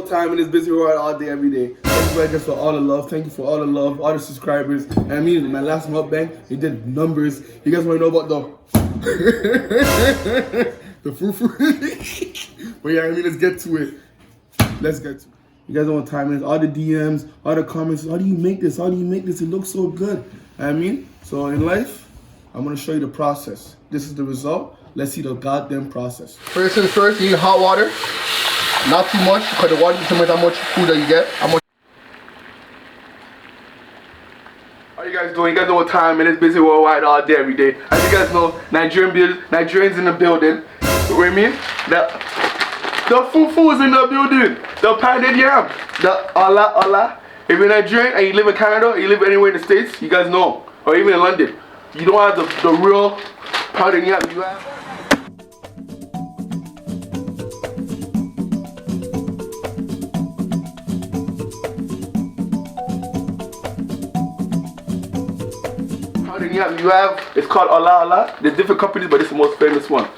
Time in this busy world all day, every day. Thank you guys for all the love. Thank you for all the love, all the subscribers. And I mean, my last mukbang, it did numbers. You guys want to know about the Fufu? But yeah, I mean, let's get to it. Let's get to it. You guys know what time it is. All the DMs, all the comments. How do you make this? How do you make this? It looks so good. I mean, so in life, I'm gonna show you the process. This is the result. Let's see the goddamn process. First things first, you need hot water. Not too much, because the water determines how much food that you get. How you guys doing? You guys know what time it is. Busy worldwide all day, every day. As you guys know, Nigerians in the building. You know what I mean? The Fufu is in the building. The Pounded Yam. The Allah. If you're Nigerian and you live in Canada, or you live anywhere in the States, you guys know. Or even in London. You don't have the real Pounded Yam. You have... You have, it's called Allah. There's different companies, but this is the most famous one.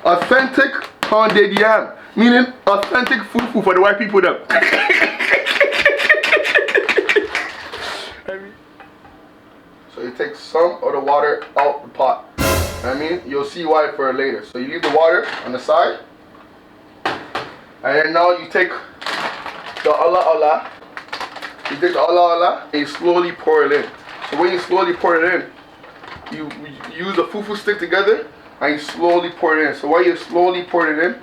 Authentic Pounded Yam, meaning authentic Fufu for the white people them. So you take some of the water out the pot. I mean, you'll see why for later. So you leave the water on the side, and then now you take the Allah. You take the Allah, and you slowly pour it in. So when you slowly pour it in, you use the Fufu stick together and you slowly pour it in. So while you're slowly pouring it in,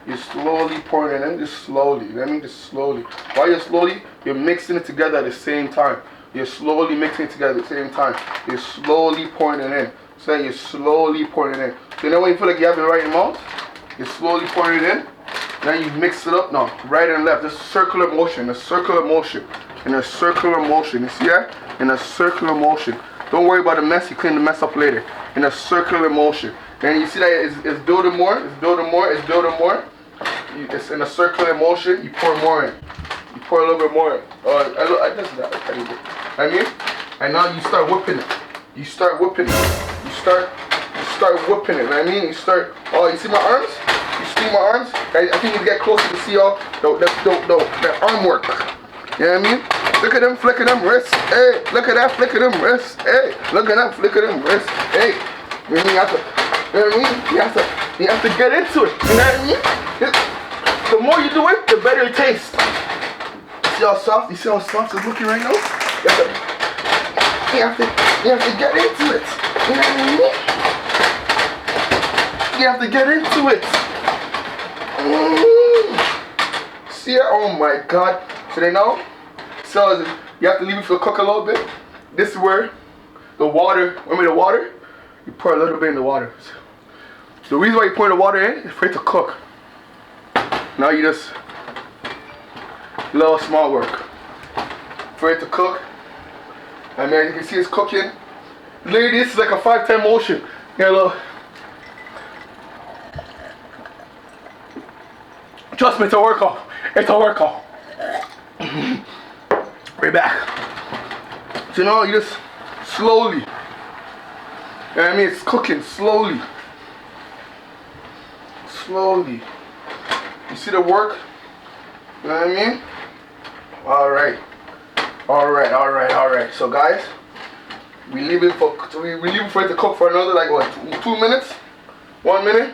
you're slowly pouring it in, just slowly. You know what I mean? Just slowly. While you're slowly, you're mixing it together at the same time. You're slowly mixing it together at the same time. You're slowly pouring it in. So you're slowly pouring it in. So you know when you feel like you have it right in your mouth? You're slowly pouring it in. Then you mix it up now, right and left. Just circular motion, a circular motion. In a circular motion. You see that? In a circular motion. Don't worry about the mess, you clean the mess up later. In a circular motion. Then you see that it's building more, it's building more, it's building more. It's in a circular motion, you pour more in. You pour a little bit more in. I just that a tiny bit. I mean, and now you start whipping it. You start whipping it. You start whipping it. I mean, you start, oh, you see my arms? You see my arms? I think you get closer to see all the arm work. You know what I mean? Look at them flicking them wrists. Hey, look at that flick of them wrists. Hey, look at that flick of them wrists. Hey, you know what I mean? You have to get into it. You know what I mean? The more you do it, the better it tastes. See how soft? You see how soft it's looking right now? You have to get into it. You know what I mean? You have to get into it. See it? Oh my God. So they know. So you have to leave it to cook a little bit. This is where the water, you pour a little bit in the water. The reason why you pour the water in is for it to cook. Now you just, little small work. For it to cook. And then you can see it's cooking. Literally, this is like a 5-10 motion. You know, trust me, it's a workout. It's a workout. Right back. So now you just slowly. You know what I mean? It's cooking slowly. Slowly. You see the work? You know what I mean? Alright. Alright. So guys, we leave it for it to cook for another like what, 2 minutes? 1 minute?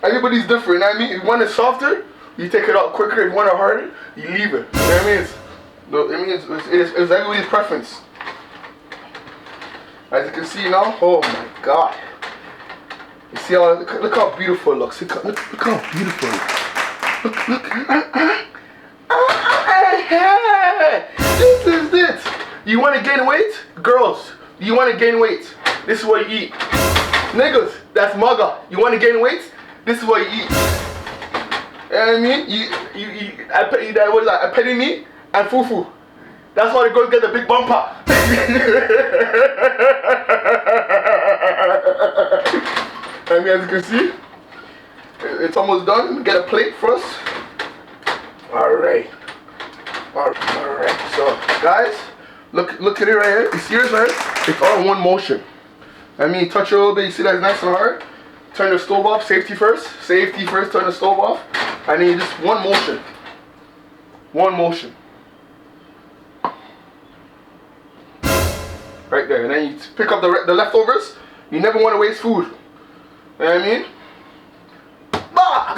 Everybody's different, you know what I mean? If you want it softer, you take it out quicker. If you want it harder, you leave it. You know what I mean? It's everybody's preference. As you can see now, oh my God. You see how, look how beautiful it looks. Look how beautiful it looks. This is it. You want to gain weight? Girls, you want to gain weight? This is what you eat. Niggas, that's maga. You want to gain weight? This is what you eat. You know what I mean? What is that? A penny meat and fufu. That's why they go get the big bumper. I mean, as you can see, it's almost done. Let me get a plate first. Alright. So, guys, Look at it right here. You see this right here? It's all in one motion. I mean, touch it a little bit. You see that it's nice and hard. Turn the stove off. Safety first. Safety first. Turn the stove off. And then you just one motion. One motion. Right there. And then you pick up the leftovers. You never want to waste food. You know what I mean? Bah!